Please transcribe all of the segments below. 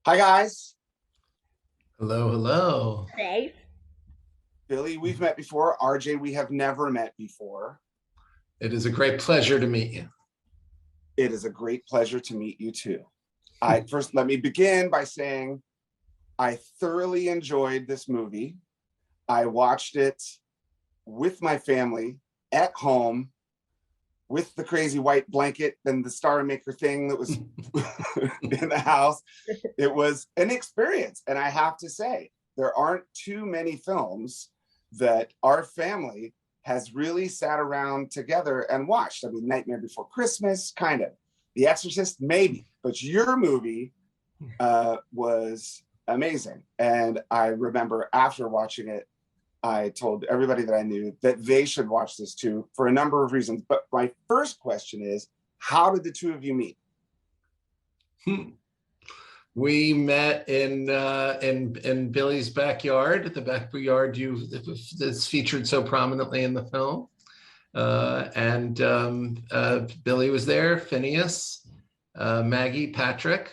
Hi, guys. Hello, hello. Hey. Billy, we've met before. RJ, we have never met before. It is a great pleasure to meet you. It is a great pleasure to meet you too. First, let me begin by saying I thoroughly enjoyed this movie. I watched it with my family at home with the crazy white blanket and the Star Maker thing that was in the house. It was an experience. And I have to say, there aren't too many films that our family has really sat around together and watched. I mean, Nightmare Before Christmas, kind of. The Exorcist, maybe. But your movie was amazing. And I remember after watching it, I told everybody that I knew that they should watch this too for a number of reasons. But my first question is, how did the two of you meet? We met in Billy's backyard, the backyard that's featured so prominently in the film. Billy was there, Phineas, Maggie, Patrick,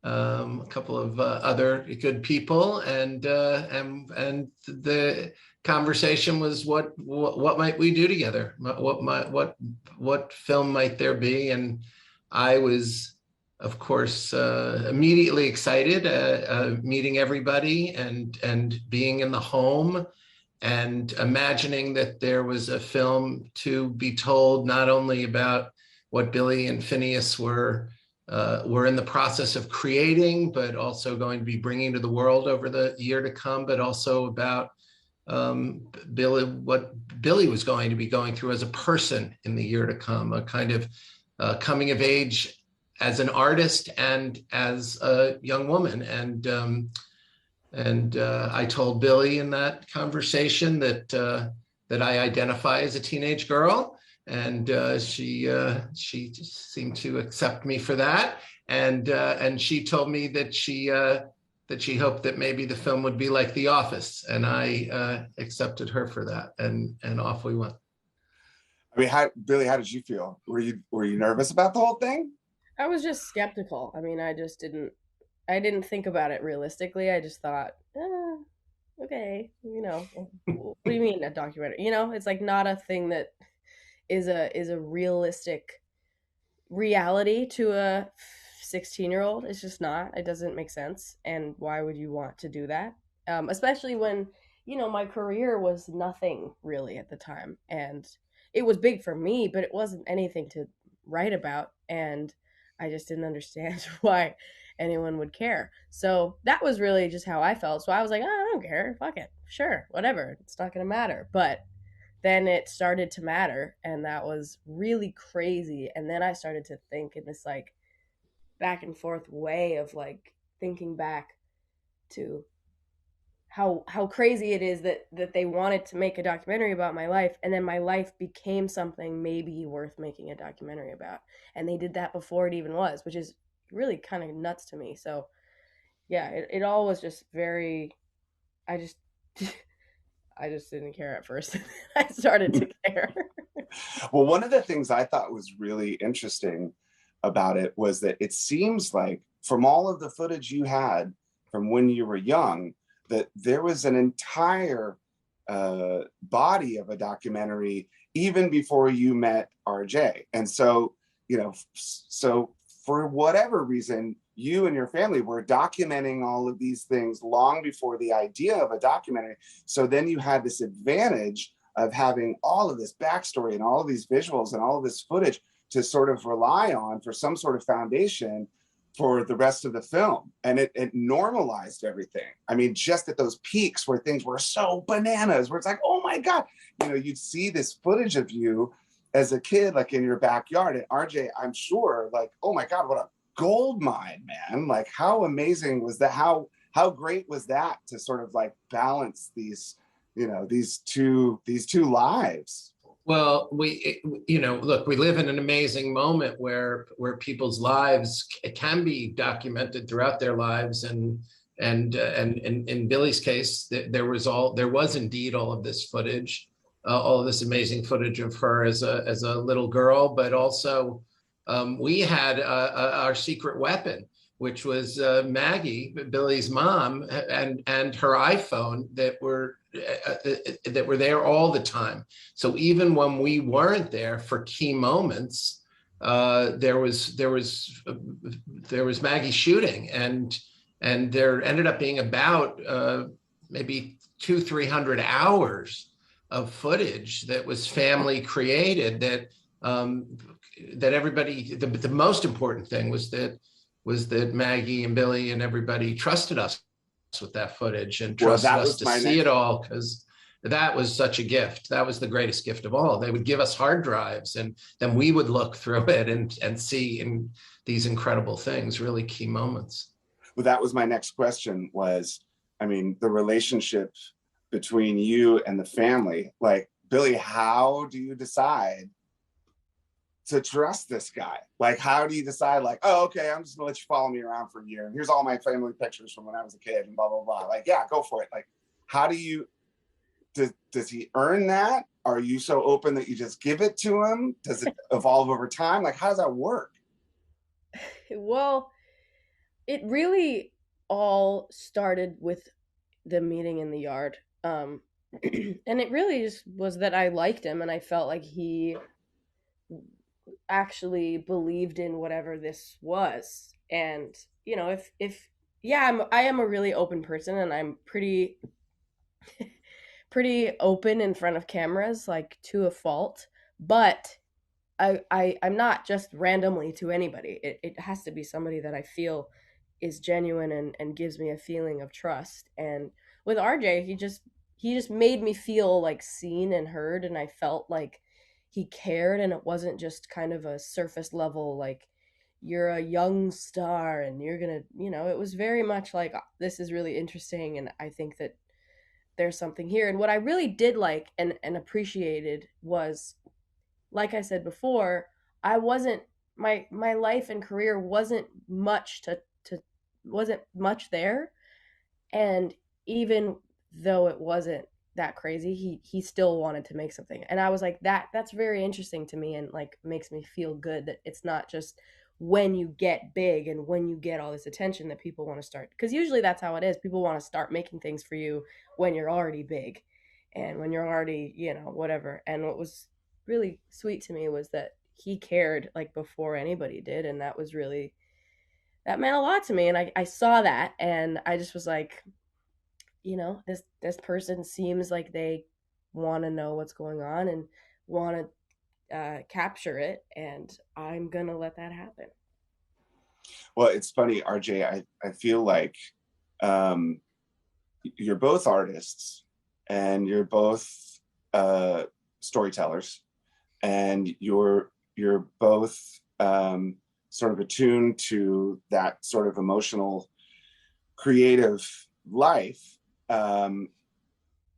a couple of other good people, and the conversation was what might we do together? What film might there be? And I was, of course, immediately excited, meeting everybody and being in the home and imagining that there was a film to be told not only about what Billy and Phineas were in the process of creating, but also going to be bringing to the world over the year to come, but also about what Billy was going to be going through as a person in the year to come, a kind of coming of age as an artist and as a young woman. And I told Billy in that conversation that I identify as a teenage girl, and she just seemed to accept me for that. And she told me that she hoped that maybe the film would be like The Office, and I accepted her for that, and off we went. I mean, Billy, how did you feel? Were you nervous about the whole thing? I was just skeptical. I mean, I didn't think about it realistically. I just thought, okay, what do you mean a documentary? It's like not a thing that is a realistic reality to a 16-year-old. It's just not. It doesn't make sense. And why would you want to do that? Especially when, my career was nothing really at the time. And it was big for me, but it wasn't anything to write about. And I just didn't understand why anyone would care. So that was really just how I felt. So I was like, oh, I don't care. Fuck it. Sure. Whatever. It's not going to matter. But then it started to matter. And that was really crazy. And then I started to think in this like back and forth way of like thinking back to how crazy it is that they wanted to make a documentary about my life, and then my life became something maybe worth making a documentary about, and they did that before it even was, which is really kind of nuts to me. So yeah, it all was just very, I just I just didn't care at first. I started to care. Well, one of the things I thought was really interesting about it was that it seems like from all of the footage you had from when you were young, that there was an entire body of a documentary even before you met RJ. And so, so for whatever reason, you and your family were documenting all of these things long before the idea of a documentary. So then you had this advantage of having all of this backstory and all of these visuals and all of this footage to sort of rely on for some sort of foundation for the rest of the film. And it normalized everything. I mean, just at those peaks where things were so bananas, where it's like, oh my God, you'd see this footage of you as a kid, like in your backyard. And RJ, I'm sure, like, oh my God, what a gold mine, man. Like, how amazing was that? How great was that to sort of like balance these, these two lives? Well, look, we live in an amazing moment where people's lives can be documented throughout their lives, and in Billy's case, there was indeed all of this footage, all of this amazing footage of her as a little girl, but also we had our secret weapon, which was Maggie, Billie's mom, and her iPhone that were there all the time. So even when we weren't there for key moments, there was Maggie shooting, and there ended up being about maybe 200-300 hours of footage that was family created. That everybody. The most important thing was that Maggie and Billie and everybody trusted us with that footage and trusted us to see it all, because that was such a gift. That was the greatest gift of all. They would give us hard drives, and then we would look through it and see these incredible things, really key moments. Well, that was my next question was, I mean, the relationship between you and the family. Like, Billie, how do you decide to trust this guy? Like, how do you decide, like, oh, okay, I'm just gonna let you follow me around for a year, and here's all my family pictures from when I was a kid and blah, blah, blah. Like, yeah, go for it. Like, how do you, does he earn that? Are you so open that you just give it to him? Does it evolve over time? Like, how does that work? Well, it really all started with the meeting in the yard. And it really just was that I liked him, and I felt like he actually believed in whatever this was. And if yeah, I am a really open person, and I'm pretty open in front of cameras, like, to a fault. But I'm not just randomly to anybody. It has to be somebody that I feel is genuine and gives me a feeling of trust. And with RJ, he just made me feel like seen and heard, and I felt like he cared, and it wasn't just kind of a surface level, like, you're a young star and you're gonna, it was very much like, this is really interesting, and I think that there's something here. And what I really did like and appreciated was, like I said before, I wasn't, my life and career wasn't much wasn't much there. And even though it wasn't that crazy, he still wanted to make something. And I was like, that's very interesting to me, and, like, makes me feel good that it's not just when you get big and when you get all this attention that people want to start, because usually that's how it is. People want to start making things for you when you're already big and when you're already, whatever. And what was really sweet to me was that he cared, like, before anybody did, and that meant a lot to me. And I saw that, and I just was like, this person seems like they want to know what's going on and want to capture it, and I'm gonna let that happen. Well, it's funny, RJ, I feel like you're both artists, and you're both storytellers, and you're both sort of attuned to that sort of emotional, creative life.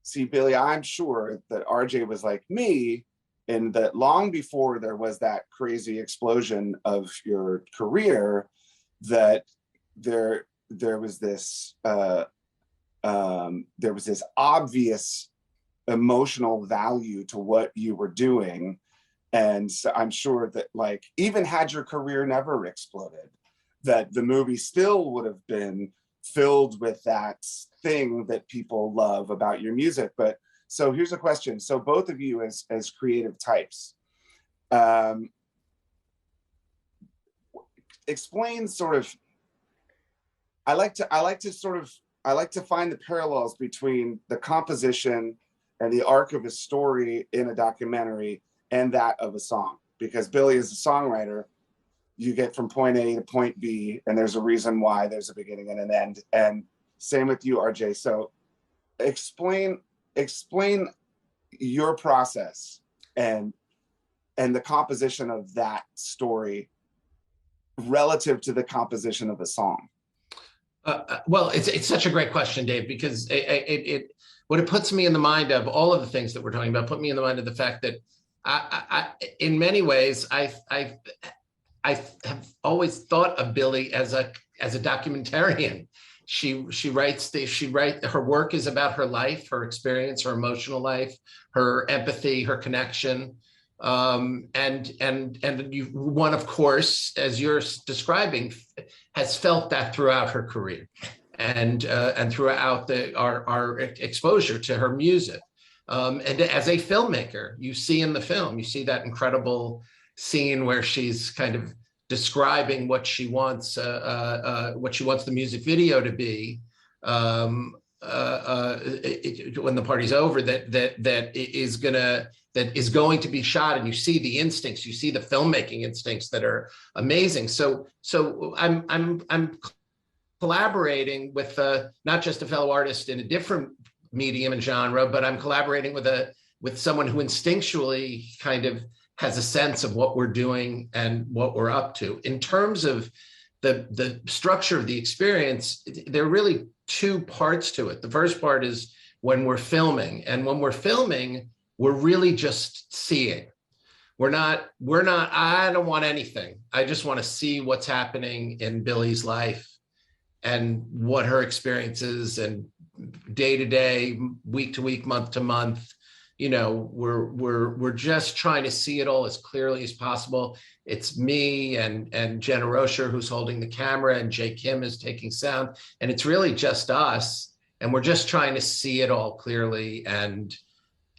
See, Billie, I'm sure that RJ was like me, and that long before there was that crazy explosion of your career, that there was this obvious emotional value to what you were doing. And so I'm sure that, like, even had your career never exploded, that the movie still would have been filled with that thing that people love about your music. But so here's a question. So both of you as creative types, explain sort of, I like to find the parallels between the composition and the arc of a story in a documentary and that of a song. Because Billie is a songwriter, you get from point A to point B, and there's a reason why there's a beginning and an end. And same with you, RJ. So explain your process and the composition of that story relative to the composition of a song. Well, it's such a great question, Dave, because what it puts me in the mind of all of the things that we're talking about, put me in the mind of the fact that I in many ways, I have always thought of Billie as a documentarian. She writes her work is about her life, her experience, her emotional life, her empathy, her connection. And you, one, of course, as you're describing, has felt that throughout her career, and throughout our exposure to her music. And as a filmmaker, you see in the film, you see that incredible scene where she's kind of describing what she wants the music video to be. When the party's over, that is going to be shot, and you see the instincts, you see the filmmaking instincts that are amazing. So I'm collaborating with not just a fellow artist in a different medium and genre, but I'm collaborating with someone who instinctually kind of has a sense of what we're doing and what we're up to. In terms of the structure of the experience, there are really two parts to it. The first part is when we're filming, and when we're filming, we're really just seeing. I don't want anything. I just want to see what's happening in Billie's life and what her experience is, and day to day, week to week, month to month. We're just trying to see it all as clearly as possible. It's me and Jenna Rocher who's holding the camera, and Jay Kim is taking sound, and it's really just us, and we're just trying to see it all clearly. And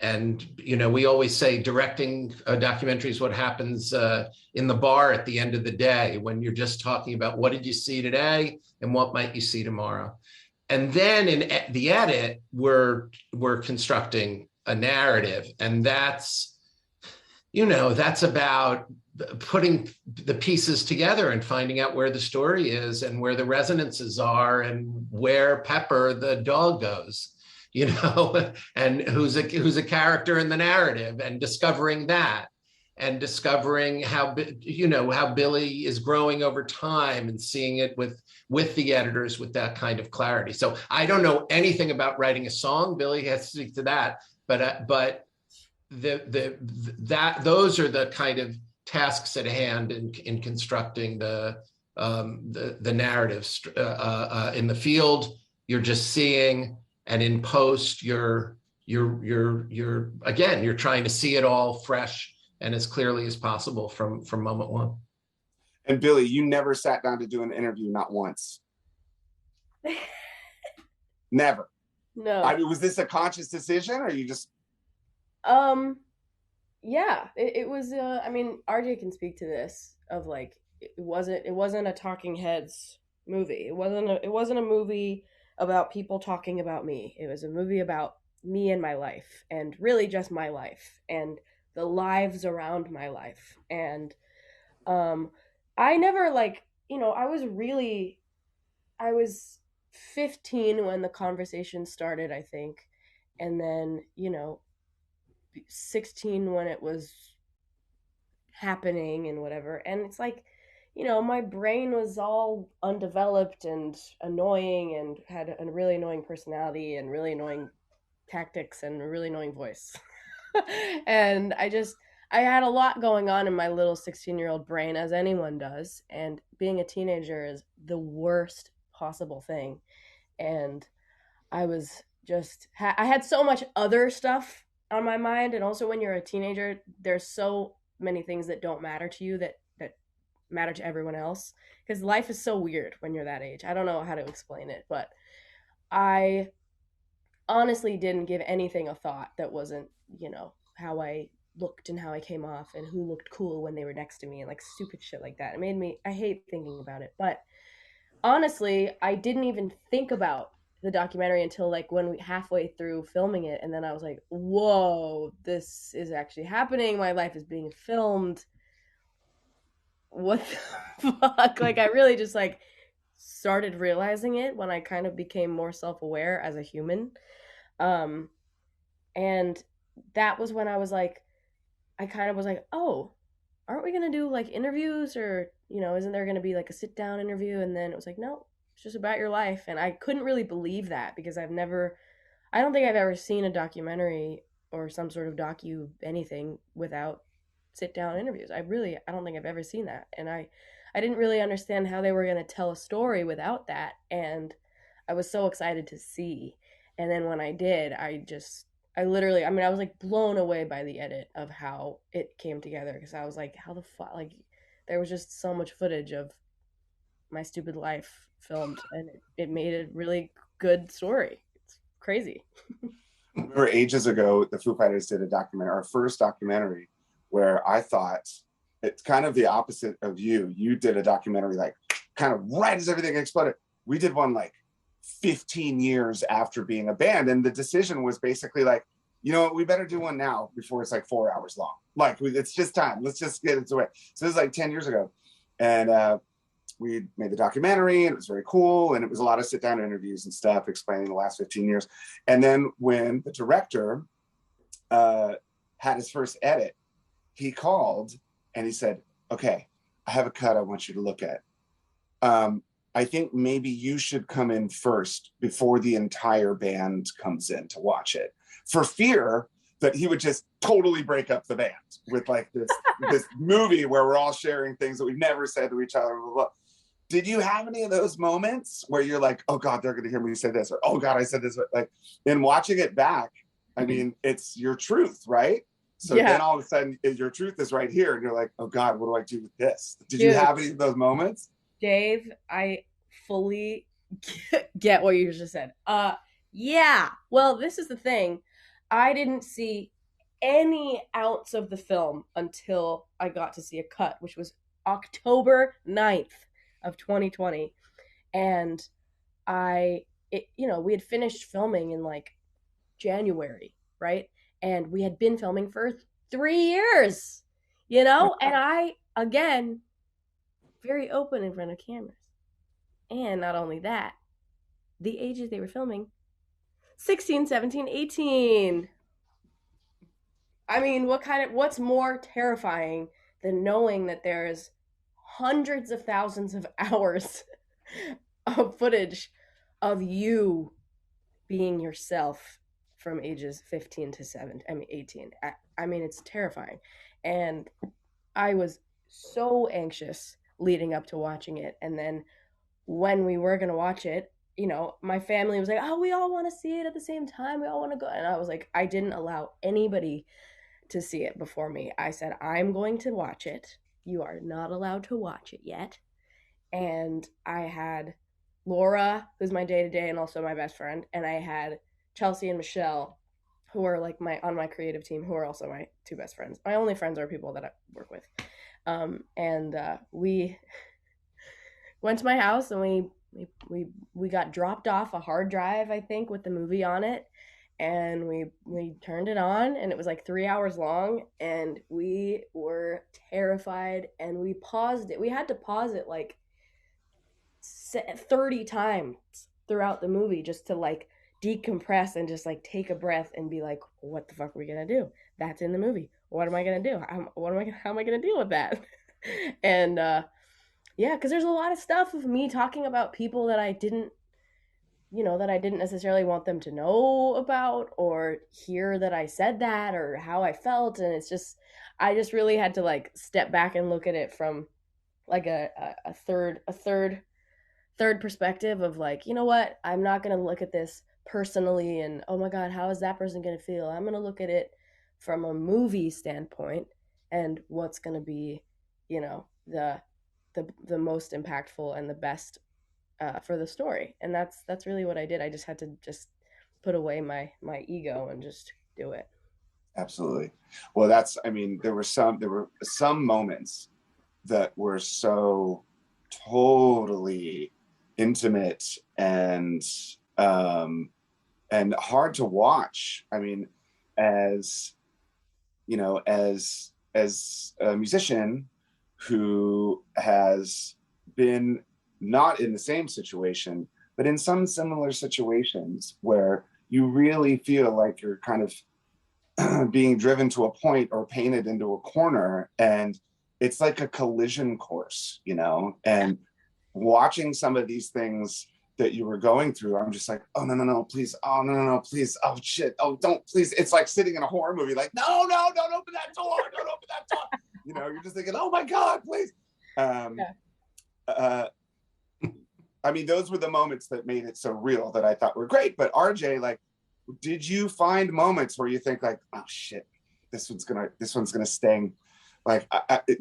we always say directing a documentary is what happens in the bar at the end of the day, when you're just talking about what did you see today and what might you see tomorrow. And then in the edit, we're constructing a narrative, and that's about putting the pieces together and finding out where the story is and where the resonances are and where Pepper the dog goes, and who's a character in the narrative, and discovering that, and discovering how Billie is growing over time, and seeing it with the editors with that kind of clarity. So I don't know anything about writing a song. Billie has to speak to that, but those are the kind of tasks at hand in constructing the narratives. In the field, you're just seeing, and in post, you're trying to see it all fresh and as clearly as possible from moment one. And Billie, you never sat down to do an interview, not once. Never. No. Was this a conscious decision, or you just? Yeah, it was. RJ can speak to this. Of like, it wasn't a Talking Heads movie. It wasn't a movie about people talking about me. It was a movie about me and my life, and really just my life and the lives around my life. And I never I was 15 when the conversation started, I think. And then, 16 when it was happening and whatever. And it's like, my brain was all undeveloped and annoying, and had a really annoying personality and really annoying tactics and a really annoying voice. And I had a lot going on in my little 16-year-old brain, as anyone does. And being a teenager is the worst possible thing. And I was I had so much other stuff on my mind. And also, when you're a teenager, there's so many things that don't matter to you that matter to everyone else, because life is so weird when you're that age. I don't know how to explain it, but I honestly didn't give anything a thought that wasn't, how I looked and how I came off and who looked cool when they were next to me, and like stupid shit like that. I hate thinking about it. But honestly, I didn't even think about the documentary until like when we halfway through filming it. And then I was like, whoa, this is actually happening. My life is being filmed. What the fuck? Like, I really just like started realizing it when I kind of became more self-aware as a human. And that was when I was like, I kind of was like, oh, aren't we going to do like interviews, or, isn't there going to be like a sit down interview? And then it was like, no, it's just about your life. And I couldn't really believe that, because I don't think I've ever seen a documentary or some sort of docu anything without sit down interviews. I don't think I've ever seen that. And I didn't really understand how they were going to tell a story without that. And I was so excited to see. And then when I did, I literally, I was like blown away by the edit of how it came together, because I was like, how the fuck, like, there was just so much footage of My Stupid Life filmed, and it made a really good story. It's crazy. I remember ages ago, the Foo Fighters did a documentary, our first documentary, where I thought it's kind of the opposite of you. You did a documentary like kind of right as everything exploded. We did one like 15 years after being a band. And the decision was basically like, you know what, we better do one now before it's like 4 hours long. Like, it's just time. Let's just get it away. So this is like 10 years ago. And we made the documentary, and it was very cool. And it was a lot of sit down interviews and stuff explaining the last 15 years. And then when the director had his first edit, he called and he said, okay, I have a cut I want you to look at. I think maybe you should come in first before the entire band comes in to watch it, for fear that he would just totally break up the band with like this movie where we're all sharing things that we've never said to each other, blah, blah, blah. Did you have any of those moments where you're like, oh God, they're going to hear me say this, or oh God, I said this? Like, in watching it back, I mean, it's your truth, right? So then all of a sudden, your truth is right here, and you're like, oh God, what do I do with this? Did you have any of those moments? Dave, I fully get what you just said. Yeah. Well, this is the thing. I didn't see any ounce of the film until I got to see a cut, which was October 9th of 2020. And we had finished filming in like January, right? And we had been filming for 3 years, and I, again, very open in front of cameras. And not only that, the ages they were filming, 16, 17, 18. I mean, what's more terrifying than knowing that there's hundreds of thousands of hours of footage of you being yourself from ages 15 to 18. I mean, it's terrifying. And I was so anxious leading up to watching it. And then when we were going to watch it, my family was like, oh, we all want to see it at the same time. We all want to go. And I was like, I didn't allow anybody to see it before me. I said, I'm going to watch it. You are not allowed to watch it yet. And I had Laura, who's my day-to-day and also my best friend. And I had Chelsea and Michelle, who are like on my creative team, who are also my two best friends. My only friends are people that I work with. We went to my house, and we got dropped off a hard drive, I think, with the movie on it. And we turned it on, and it was like 3 hours long, and we were terrified, and we paused it. We had to pause it like 30 times throughout the movie just to like decompress and just like take a breath and be like, what the fuck are we gonna do? That's in the movie. What am I gonna do? How am I gonna deal with that? And because there's a lot of stuff of me talking about people that I didn't necessarily want them to know about or hear that I said that or how I felt. And I just really had to like step back and look at it from like a third perspective of like, you know what, I'm not going to look at this personally and, oh my God, how is that person going to feel? I'm going to look at it from a movie standpoint and what's going to be, the most impactful and the best for the story. And that's really what I did. I just had to just put away my ego and just do it. Absolutely. Well, there were some moments that were so totally intimate and hard to watch. I mean, as a musician who has been not in the same situation, but in some similar situations where you really feel like you're kind of being driven to a point or painted into a corner, and it's like a collision course, and watching some of these things that you were going through, I'm just like, oh, no, please. Oh, no, please. Oh, shit. Oh, don't, please. It's like sitting in a horror movie, like, no, don't open that door. Don't open that door. You're just thinking, oh my God, please. I mean, those were the moments that made it so real that I thought were great. But RJ, like, did you find moments where you think like, oh shit, this one's gonna sting? Like,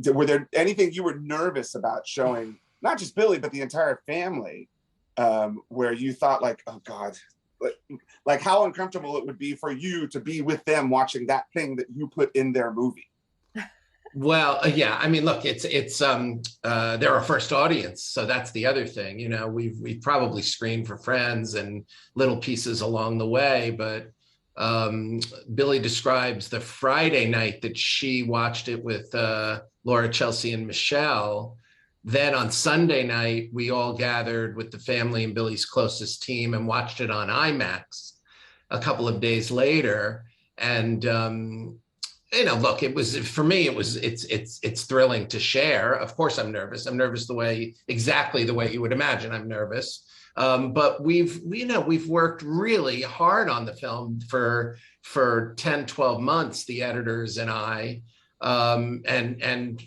were there anything you were nervous about showing not just Billie, but the entire family, where you thought like, oh God, like how uncomfortable it would be for you to be with them watching that thing that you put in their movie. Well, yeah. I mean, look, they're our first audience, so that's the other thing. You know, we've probably screened for friends and little pieces along the way, but Billie describes the Friday night that she watched it with Laura, Chelsea, and Michelle. Then on Sunday night, we all gathered with the family and Billie's closest team and watched it on IMAX a couple of days later. And you know, look, it was, for me, it's thrilling to share. Of course, I'm nervous. I'm nervous exactly the way you would imagine I'm nervous. But we've worked really hard on the film for 10, 12 months, the editors and I. And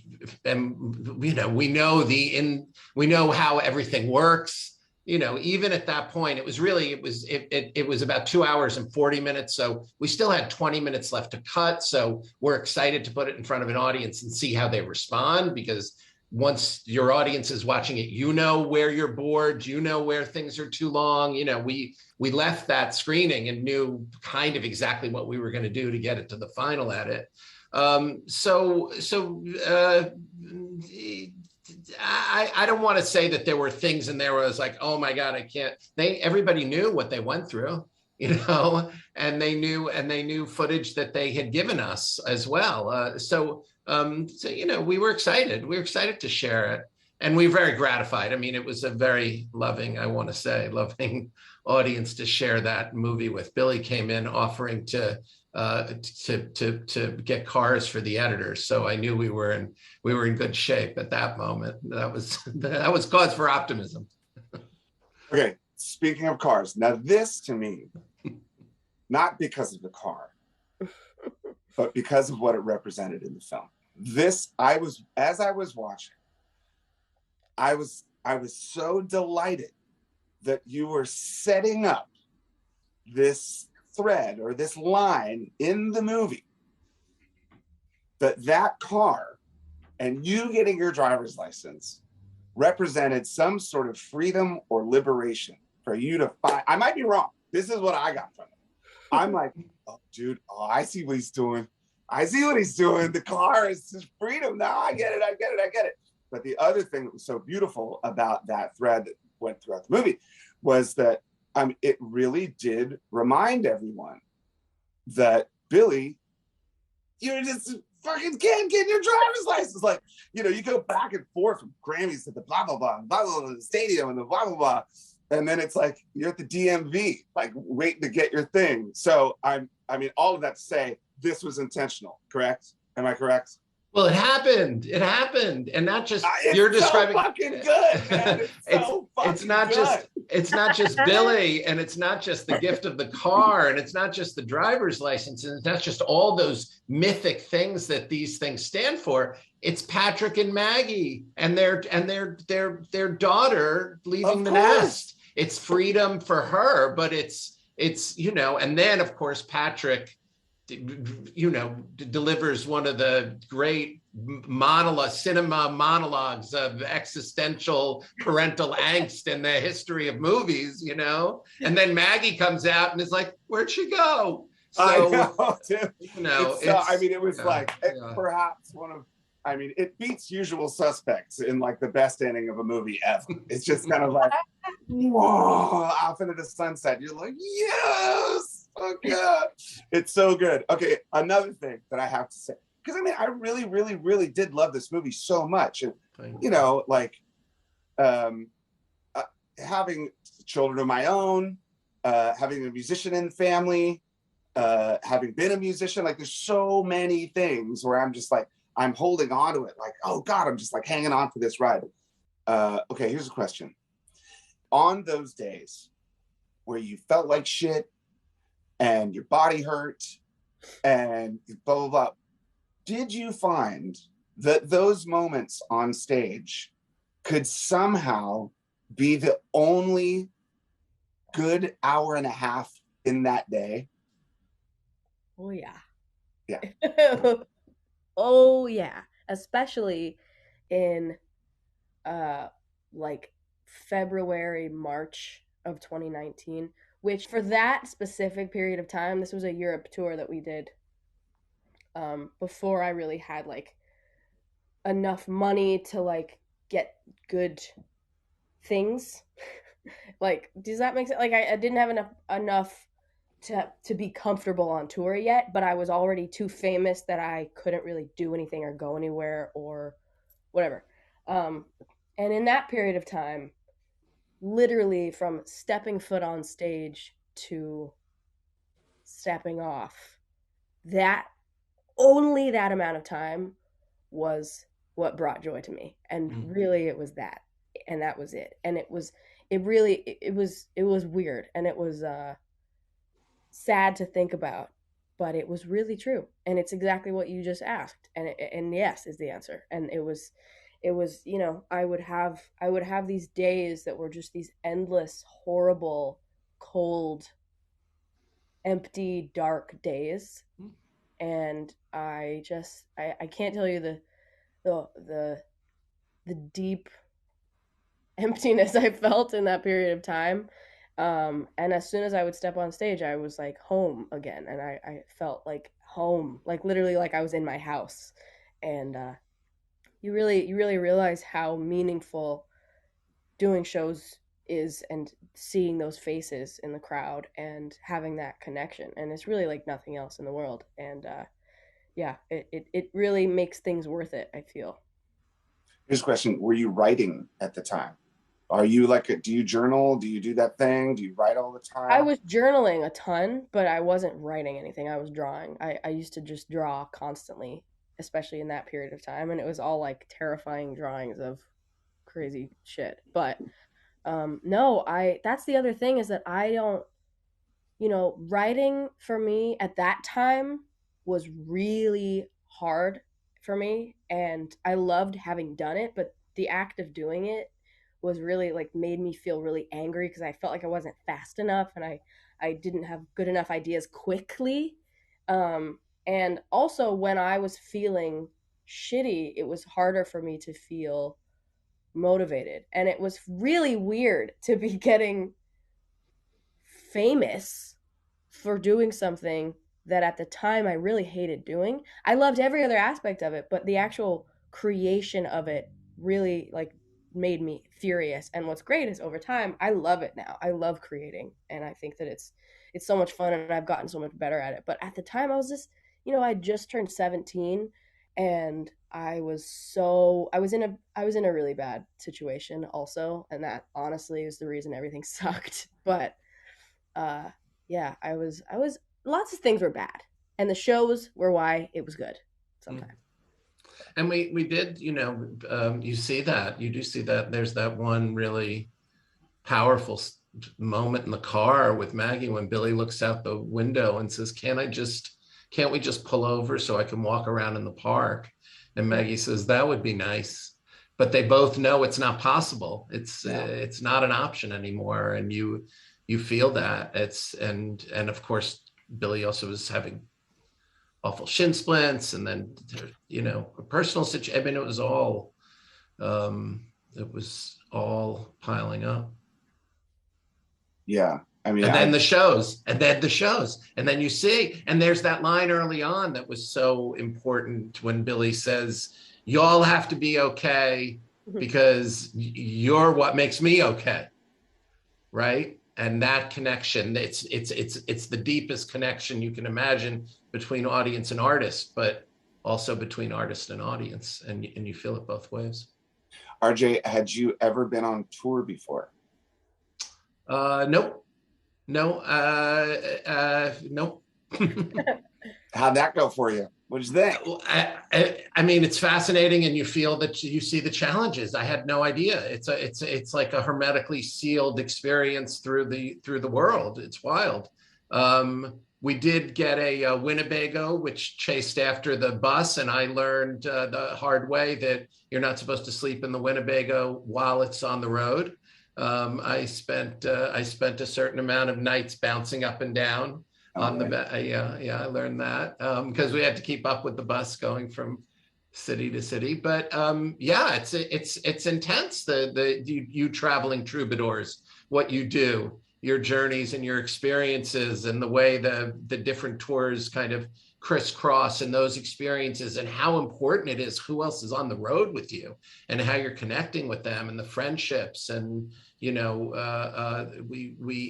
you know, we know how everything works. You know, even at that point, it was about 2 hours and 40 minutes. So we still had 20 minutes left to cut. So we're excited to put it in front of an audience and see how they respond, because once your audience is watching it, you know where you're bored, you know where things are too long. You know, we left that screening and knew kind of exactly what we were going to do to get it to the final edit. I don't want to say that there were things in there where I was like, oh my God, I can't. Everybody knew what they went through, you know, and they knew footage that they had given us as well. So you know, we were excited. We were excited to share it, and we were very gratified. I mean, it was a very loving audience to share that movie with. Billie came in offering to get cars for the editors, so I knew we were in good shape at that moment. That was cause for optimism. Okay, speaking of cars, now this to me, not because of the car, but because of what it represented in the film. As I was watching, I was so delighted that you were setting up this thread or this line in the movie, that car and you getting your driver's license represented some sort of freedom or liberation for you to find. I might be wrong. This is what I got from it. I'm like, oh, dude, I see what he's doing. The car is his freedom. Now I get it. But the other thing that was so beautiful about that thread that went throughout the movie was that it really did remind everyone that, Billie, you just fucking can't get your driver's license. Like, you know, you go back and forth from Grammys to the blah, blah, blah, blah, blah, blah, the stadium and the blah, blah, blah. And then it's like, you're at the DMV, like waiting to get your thing. So I mean, all of that to say, this was intentional, correct? Am I correct? Well, it happened, and not just you're describing. So fucking good, man. It's not just Billie, and it's not just the gift of the car, and it's not just the driver's license, and it's not just all those mythic things that these things stand for. It's Patrick and Maggie and their daughter leaving the nest. It's freedom for her, but it's you know, and then of course Patrick, you know, delivers one of the great cinema monologues of existential parental angst in the history of movies, you know. And then Maggie comes out and is like, "Where'd she go?" So, I know, dude. You know, I mean, it was perhaps one of. I mean, it beats Usual Suspects in like the best ending of a movie ever. It's just kind of like, whoa, off into the sunset. You're like, yes. Oh God, it's so good. Okay, another thing that I have to say, because I mean, I really, really, really did love this movie so much, and you know, like having children of my own, having a musician in the family, having been a musician, like there's so many things where I'm just like, I'm holding on to it, like, oh God, I'm just like hanging on for this ride. Okay, here's a question. On those days where you felt like shit, and your body hurt, and blah, blah, blah. Did you find that those moments on stage could somehow be the only good hour and a half in that day? Oh, yeah. Yeah. Oh, yeah. Especially in like February, March of 2019, which for that specific period of time, this was a Europe tour that we did before I really had like enough money to like get good things. Like, does that make sense? Like, I didn't have enough to be comfortable on tour yet, but I was already too famous that I couldn't really do anything or go anywhere or whatever. And in that period of time, literally from stepping foot on stage to stepping off, that only that amount of time was what brought joy to me. And really it was that. And that was it. And it was weird, and it was sad to think about, but it was really true, and it's exactly what you just asked, and yes is the answer. And it was you know, I would have these days that were just these endless, horrible, cold, empty, dark days, and I can't tell you the deep emptiness I felt in that period of time. And as soon as I would step on stage, I was like home again, and I felt like home, like literally like I was in my house. And you really realize how meaningful doing shows is, and seeing those faces in the crowd and having that connection, and it's really like nothing else in the world. And yeah, it really makes things worth it, I feel. Here's a question: were you writing at the time? Are you like, do you journal? Do you do that thing? Do you write all the time? I was journaling a ton, but I wasn't writing anything. I was drawing. I used to just draw constantly, especially in that period of time. And it was all like terrifying drawings of crazy shit. But no, that's the other thing, is that I don't, you know, writing for me at that time was really hard for me. And I loved having done it, but the act of doing it was really like made me feel really angry, because I felt like I wasn't fast enough, and I didn't have good enough ideas quickly. And also when I was feeling shitty, it was harder for me to feel motivated. And it was really weird to be getting famous for doing something that at the time I really hated doing. I loved every other aspect of it, but the actual creation of it really like made me furious. And what's great is over time I love it now. I love creating, and I think that it's so much fun, and I've gotten so much better at it. But at the time I was just, you know, I just turned 17, and I was in a really bad situation also, and that honestly is the reason everything sucked. But yeah, I was lots of things were bad, and the shows were why it was good sometimes. And we did, you know, you see that, you do see that. There's that one really powerful moment in the car with Maggie when Billie looks out the window and says, can't we just pull over so I can walk around in the park? And Maggie says, that would be nice. But they both know it's not possible. It's not an option anymore. And you feel that. And of course, Billie also was having awful shin splints, and then, you know, a personal situation. I mean, it was all piling up. Yeah. I mean, and then the shows, and then you see, and there's that line early on that was so important when Billie says, you all have to be okay because you're what makes me okay. Right. And that connection, it's the deepest connection you can imagine between audience and artist, but also between artist and audience, and you feel it both ways. RJ, had you ever been on tour before? Nope. Nope. How'd that go for you? What'd you think? I mean, it's fascinating, and you feel that you see the challenges. I had no idea. It's like a hermetically sealed experience through the world. It's wild. We did get a Winnebago, which chased after the bus, and I learned the hard way that you're not supposed to sleep in the Winnebago while it's on the road. I spent a certain amount of nights bouncing up and down on the I learned that because we had to keep up with the bus going from city to city. But yeah, it's intense. You traveling troubadours, what you do, your journeys and your experiences, and the way the different tours kind of crisscross in those experiences, and how important it is who else is on the road with you, and how you're connecting with them, and the friendships. And we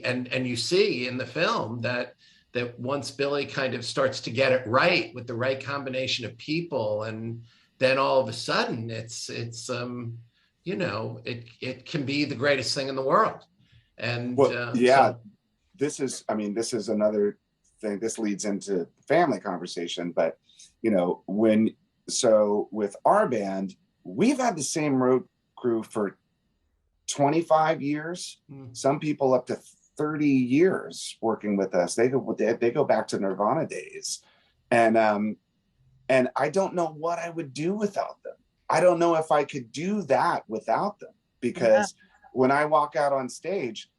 and you see in the film that once Billy kind of starts to get it right with the right combination of people, and then all of a sudden it can be the greatest thing in the world. And well, yeah, this is another thing. This leads into family conversation, but with our band, we've had the same road crew for 25 years. Some people up to 30 years working with us. They go back to Nirvana days. And I don't know what I would do without them. I don't know if I could do that without them, because when I walk out on stage,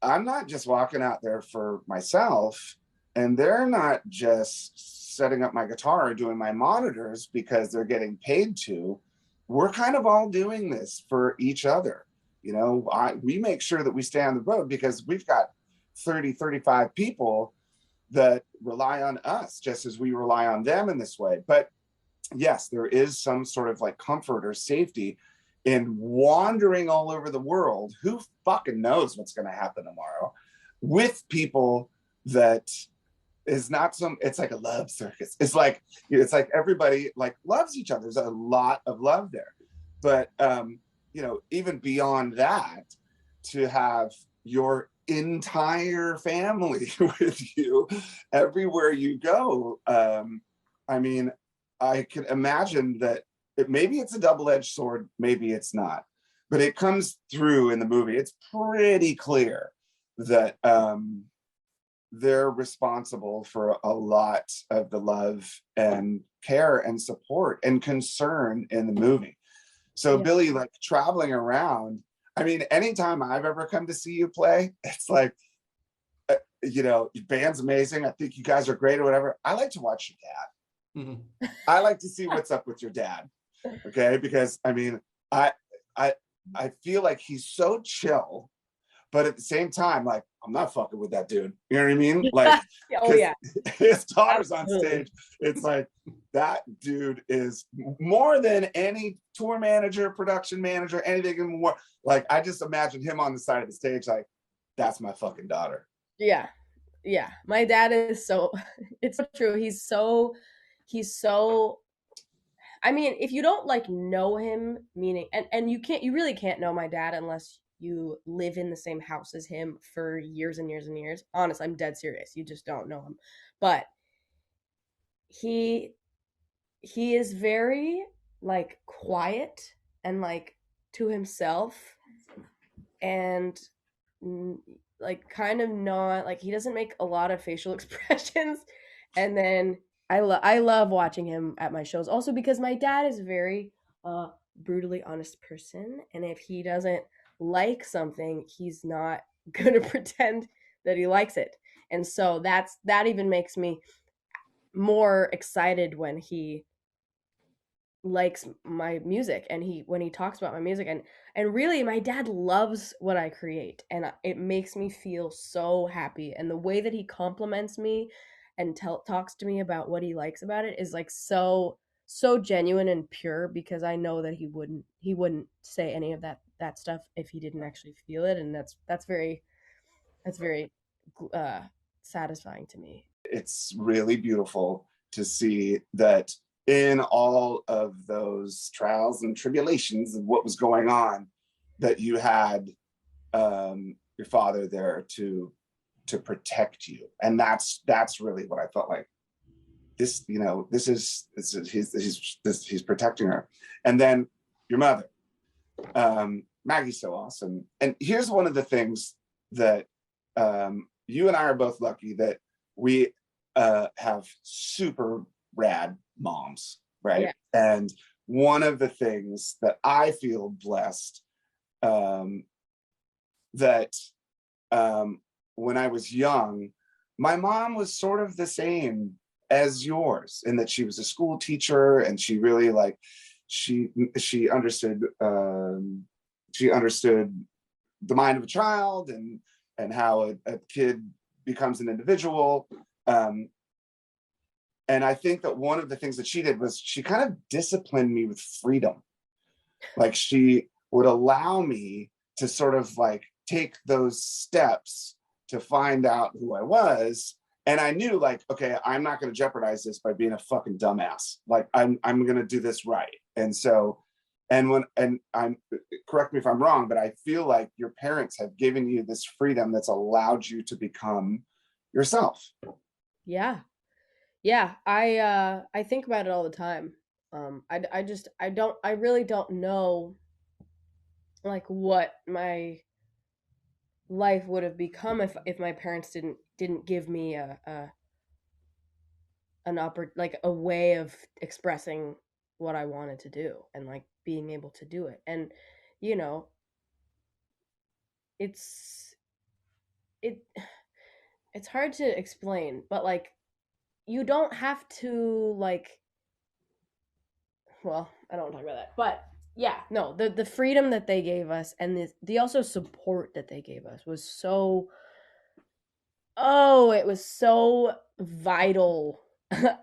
I'm not just walking out there for myself, and they're not just setting up my guitar or doing my monitors because they're getting paid to. We're kind of all doing this for each other. We make sure that we stay on the road because we've got 30, 35 people that rely on us just as we rely on them in this way. But yes, there is some sort of like comfort or safety in wandering all over the world. Who fucking knows what's going to happen tomorrow, with people that is not it's like a love circus. It's like everybody like loves each other. There's a lot of love there. But even beyond that, to have your entire family with you everywhere you go. I can imagine that maybe it's a double-edged sword, maybe it's not, but it comes through in the movie. It's pretty clear that they're responsible for a lot of the love and care and support and concern in the movie. So Billy, like traveling around, anytime I've ever come to see you play, it's like, your band's amazing. I think you guys are great or whatever. I like to watch your dad. Mm-hmm. I like to see what's up with your dad. Okay. Because I feel like he's so chill, but at the same time, like, I'm not fucking with that dude. You know what I mean? Like, his daughter's on stage. It's like, that dude is more than any tour manager, production manager, anything more. Like, I just imagine him on the side of the stage, like, that's my fucking daughter. Yeah. My dad is it's so true. He's so, if you don't like know him, meaning, and you really can't know my dad unless you live in the same house as him for years and years and years. Honest, I'm dead serious. You just don't know him. But he is very like quiet and like to himself, and like kind of not like, he doesn't make a lot of facial expressions. And then I love watching him at my shows also because my dad is a very brutally honest person, and if he doesn't like something, he's not gonna pretend that he likes it. And so that even makes me more excited when he likes my music, and when he talks about my music, and really my dad loves what I create, and it makes me feel so happy. And the way that he compliments me and talks to me about what he likes about it is like so genuine and pure, because I know that he wouldn't say any of that stuff if he didn't actually feel it. And that's very satisfying to me. It's really beautiful to see that in all of those trials and tribulations of what was going on, that you had your father there to protect you. And that's really what I felt like. He's protecting her. And then your mother, Maggie's so awesome. And here's one of the things that you and I are both lucky that we have super rad moms, right? Yeah. And one of the things that I feel blessed that when I was young, my mom was sort of the same as yours, in that she was a school teacher and she really like she understood she understood the mind of a child and how a kid becomes an individual. And I think that one of the things that she did was she kind of disciplined me with freedom. Like she would allow me to sort of like take those steps to find out who I was. And I knew like, okay, I'm not going to jeopardize this by being a fucking dumbass. Like I'm going to do this right. And so, and I'm, correct me if I'm wrong, but I feel like your parents have given you this freedom that's allowed you to become yourself. Yeah. Yeah, I think about it all the time. I really don't know like what my life would have become if my parents didn't give me like a way of expressing what I wanted to do and like being able to do it. And you know, it's it it's hard to explain, but like you don't have to like, well, I don't want to talk about that. But yeah, no, the freedom that they gave us and the also support that they gave us was so, oh, it was so vital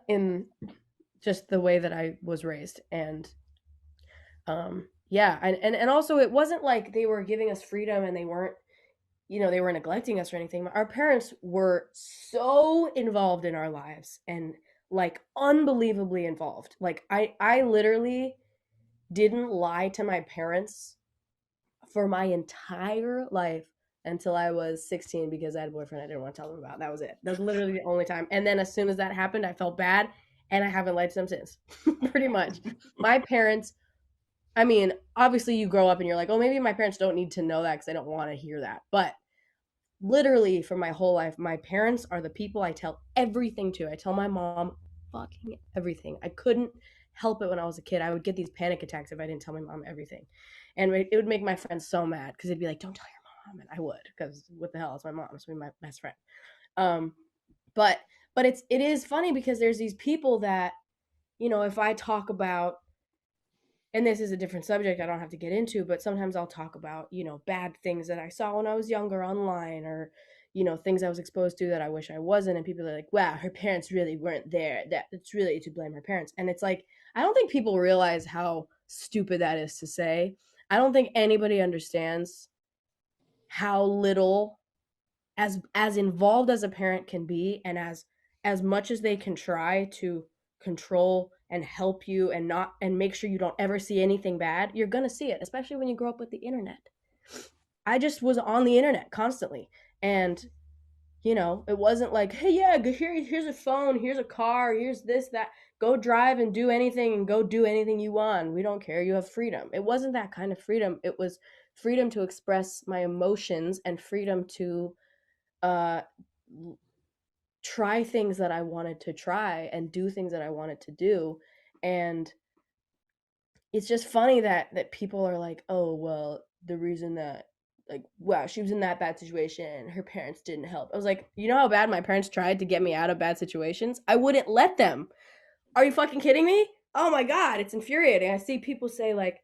in just the way that I was raised. And yeah, and also it wasn't like they were giving us freedom and they weren't, they were neglecting us or anything. Our parents were so involved in our lives and like unbelievably involved. Like I literally didn't lie to my parents for my entire life until I was 16 because I had a boyfriend I didn't want to tell them about. That was it. That was literally the only time. And then as soon as that happened, I felt bad and I haven't lied to them since. Pretty much. My parents, I mean, obviously you grow up and you're like, oh, maybe my parents don't need to know that because they don't want to hear that. But literally for my whole life, my parents are the people I tell everything to. I tell my mom fucking everything. I couldn't help it when I was a kid. I would get these panic attacks if I didn't tell my mom everything. And it would make my friends so mad because they'd be like, don't tell your mom. And I would, because what the hell, it's my mom. It's my best friend. Um, but it is funny because there's these people that, if I talk about, and this is a different subject I don't have to get into, but sometimes I'll talk about, bad things that I saw when I was younger online or, things I was exposed to that I wish I wasn't. And people are like, wow, her parents really weren't there. That it's really to blame her parents. And it's like, I don't think people realize how stupid that is to say. I don't think anybody understands how little as involved as a parent can be and as much as they can try to control and help you and not and make sure you don't ever see anything bad, you're going to see it, especially when you grow up with the internet. I just was on the internet constantly, and it wasn't like, hey, yeah, here's a phone, here's a car, here's this, that, go drive and do anything and go do anything you want, we don't care, you have freedom. It wasn't that kind of freedom. It was freedom to express my emotions and freedom to uh try things that I wanted to try and do things that I wanted to do. And it's just funny that people are like, oh, well, the reason that, like, wow, she was in that bad situation, her parents didn't help. I was like, you know how bad my parents tried to get me out of bad situations? I wouldn't let them. Are you fucking kidding me? Oh my God, it's infuriating. I see people say like,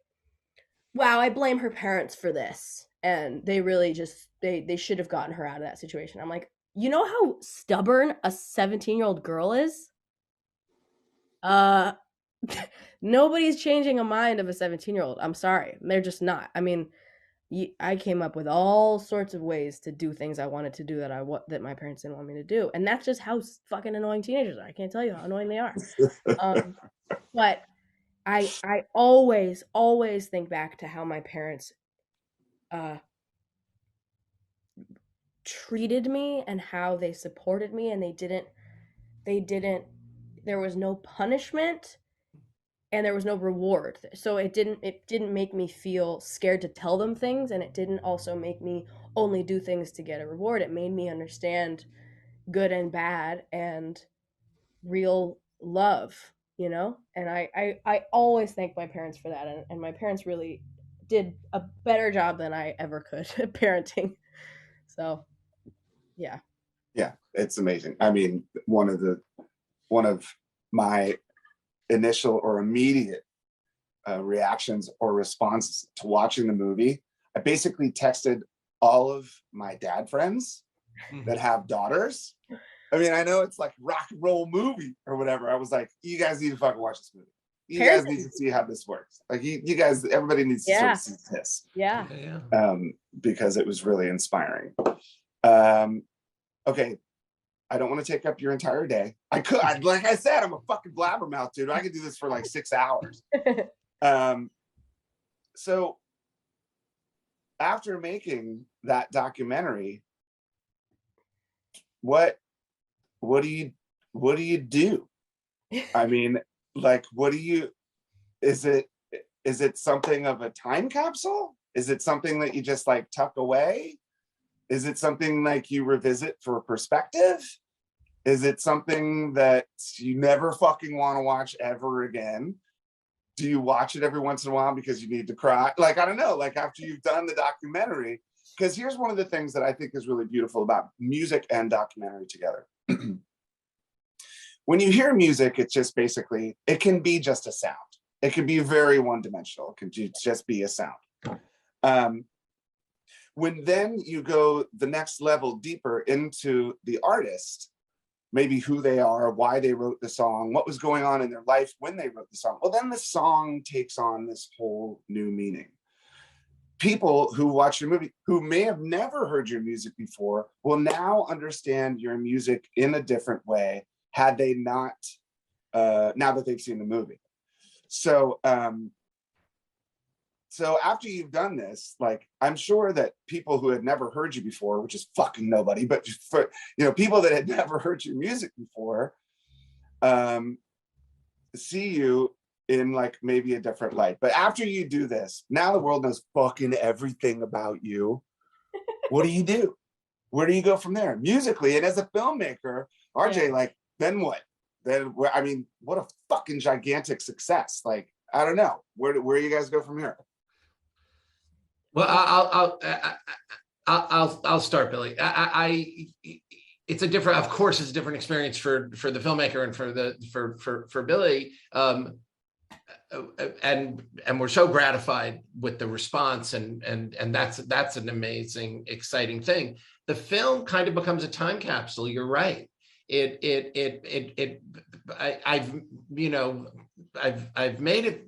wow, I blame her parents for this. And they really just, they should have gotten her out of that situation. I'm like, you know how stubborn a 17-year-old girl is? Uh, nobody's changing a mind of a 17-year-old. I'm sorry. They're just not. I mean, I came up with all sorts of ways to do things I wanted to do that my parents didn't want me to do. And that's just how fucking annoying teenagers are. I can't tell you how annoying they are. But I always think back to how my parents treated me and how they supported me, and they didn't there was no punishment and there was no reward. So it didn't make me feel scared to tell them things, and it didn't also make me only do things to get a reward. It made me understand good and bad and real love, and I always thank my parents for that, and my parents really did a better job than I ever could at parenting. So yeah. Yeah, it's amazing. I mean, one of the one of my initial or immediate reactions or responses to watching the movie, I basically texted all of my dad friends that have daughters. I mean, I know it's like rock and roll movie or whatever. I was like, you guys need to fucking watch this movie. You guys need to see how this works. Like you guys, everybody needs to sort of see this. Yeah. Because it was really inspiring. Okay. I don't want to take up your entire day. Like I said, I'm a fucking blabbermouth, dude. I could do this for like 6 hours. So after making that documentary, what do you do? I mean, like, is it something of a time capsule? Is it something that you just like tuck away? Is it something like you revisit for perspective? Is it something that you never fucking want to watch ever again? Do you watch it every once in a while because you need to cry? Like, I don't know, like after you've done the documentary, because here's one of the things that I think is really beautiful about music and documentary together. When you hear music, it's just basically, it can be just a sound. It can be very one-dimensional. It can just be a sound. When then you go the next level deeper into the artist, maybe who they are, why they wrote the song, what was going on in their life when they wrote the song, well, then the song takes on this whole new meaning. People who watch your movie, who may have never heard your music before, will now understand your music in a different way had they not, now that they've seen the movie. So after you've done this, like, I'm sure that people who had never heard you before, which is fucking nobody, but for, people that had never heard your music before, see you in like maybe a different light. But after you do this, now the world knows fucking everything about you. What do? Where do you go from there? Musically, and as a filmmaker, RJ, like, then what? Then, I mean, what a fucking gigantic success. Like, I don't know. Where do you guys go from here? Well, I'll start, Billy. It's a different, of course, it's a different experience for the filmmaker and for Billy. And we're so gratified with the response, and that's an amazing, exciting thing. The film kind of becomes a time capsule. You're right. I've made it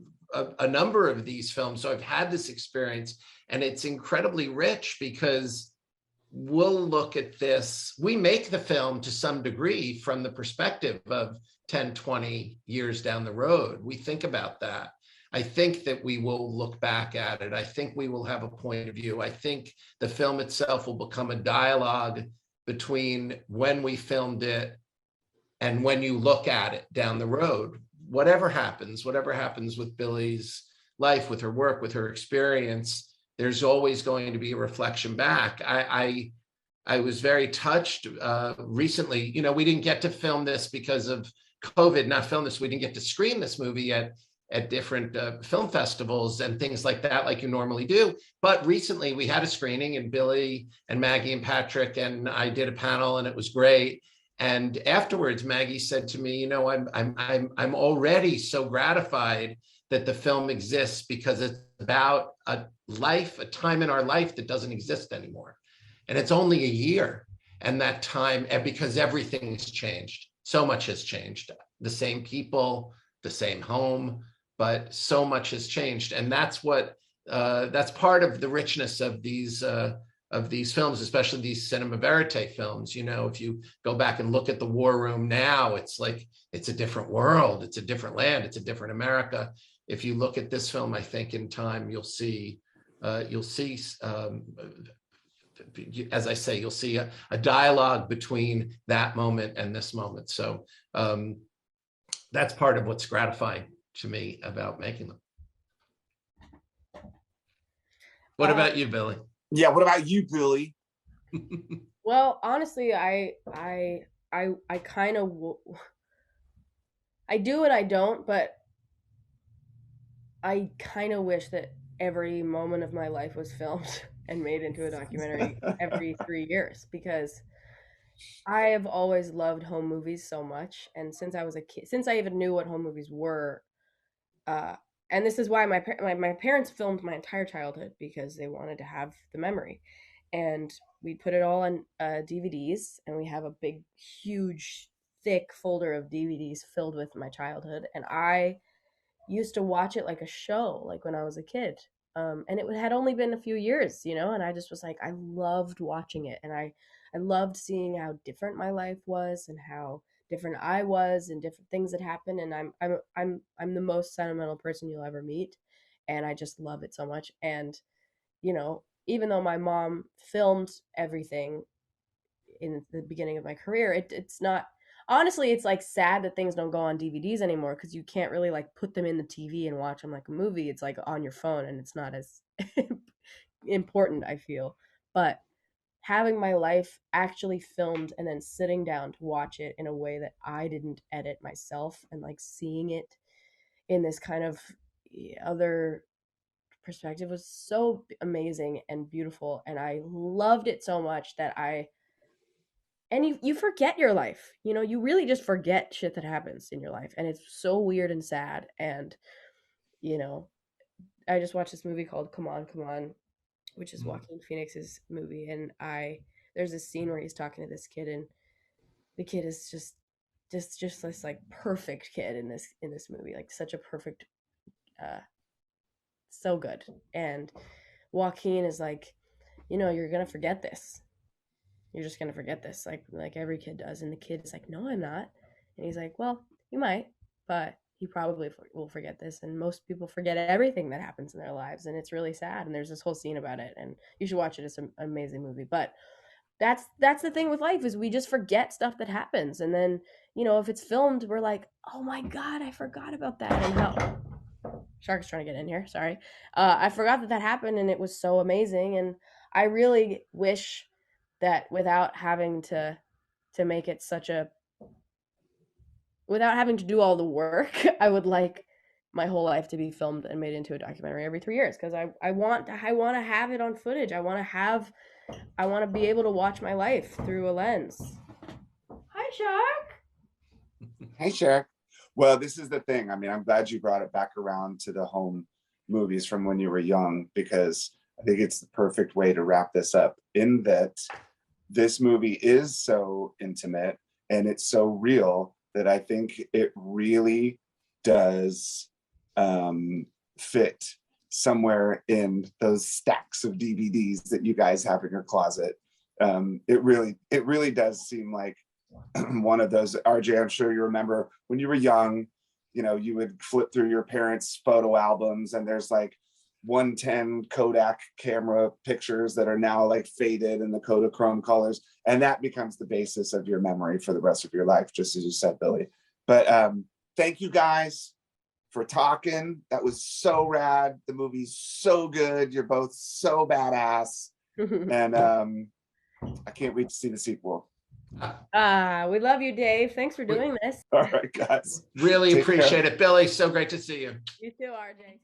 a number of these films, so I've had this experience, and it's incredibly rich because we'll look at this. We make the film to some degree from the perspective of 10, 20 years down the road. We think about that. I think that we will look back at it. I think we will have a point of view. I think the film itself will become a dialogue between when we filmed it and when you look at it down the road. Whatever happens with Billie's life, with her work, with her experience, there's always going to be a reflection back. I was very touched recently. We didn't get to film this because of COVID, not film this. We didn't get to screen this movie at different film festivals and things like that, like you normally do. But recently we had a screening, and Billie and Maggie and Patrick and I did a panel, and it was great. And afterwards, Maggie said to me, I'm already so gratified that the film exists, because it's about a time in our life that doesn't exist anymore. And it's only a year. And that time, because everything's changed. So much has changed. The same people, the same home, but so much has changed. And that's that's part of the richness of these films, especially these cinema verite films. If you go back and look at the War Room now, it's like, it's a different world, it's a different land, it's a different America. If you look at this film, I think in time, you'll see, as I say, you'll see a dialogue between that moment and this moment. So that's part of what's gratifying to me about making them. What about you, Billy? Yeah, what about you, Billy? Well, honestly, I kind of, I do and I don't, but I kind of wish that every moment of my life was filmed and made into a documentary every 3 years, because I have always loved home movies so much, and since I was a kid, since I even knew what home movies were, uh, and this is why my parents filmed my entire childhood because they wanted to have the memory, and we put it all on DVDs, and we have a big, huge, thick folder of DVDs filled with my childhood, and I used to watch it like a show, like when I was a kid. And it had only been a few years, and I just was like, I loved watching it, and I loved seeing how different my life was and how different I was and different things that happened. And I'm the most sentimental person you'll ever meet, and I just love it so much. And even though my mom filmed everything in the beginning of my career, it's not, honestly, it's like sad that things don't go on DVDs anymore because you can't really like put them in the TV and watch them like a movie. It's like on your phone and it's not as important, I feel. But having my life actually filmed and then sitting down to watch it in a way that I didn't edit myself and like seeing it in this kind of other perspective was so amazing and beautiful, and I loved it so much that I and you forget your life. You really just forget shit that happens in your life, and it's so weird and sad. And you know I just watched this movie called Come On, Come On, which is Joaquin Phoenix's movie, and I there's this scene where he's talking to this kid, and the kid is just this like perfect kid in this movie, like such a perfect, uh so good. And Joaquin is like, you're gonna forget this. You're just gonna forget this, like every kid does. And the kid is like, no, I'm not. And he's like, well, you might, but you probably will forget this. And most people forget everything that happens in their lives, and it's really sad. And there's this whole scene about it, and you should watch it. It's an amazing movie. But that's the thing with life, is we just forget stuff that happens, and then if it's filmed, we're like, oh my god, I forgot about that. And how Shark's trying to get in here, sorry. I forgot that happened, and it was so amazing. And I really wish that make it such a without having to do all the work, I would like my whole life to be filmed and made into a documentary every 3 years, because I want to have it on footage. I want to be able to watch my life through a lens. Hi, Shark. Hey, Shark. Well, this is the thing. I mean, I'm glad you brought it back around to the home movies from when you were young, because I think it's the perfect way to wrap this up, in that this movie is so intimate and it's so real that I think it really does fit somewhere in those stacks of DVDs that you guys have in your closet. It really does seem like one of those. RJ, I'm sure you remember when you were young, you would flip through your parents' photo albums, and there's like 110 Kodak camera pictures that are now like faded in the Kodachrome colors, and that becomes the basis of your memory for the rest of your life, just as you said, Billy. But thank you guys for talking. That was so rad. The movie's so good. You're both so badass, and I can't wait to see the sequel. We love you, Dave. Thanks for doing this. All right, guys. Really appreciate it, Billy. So great to see you. You too, RJ.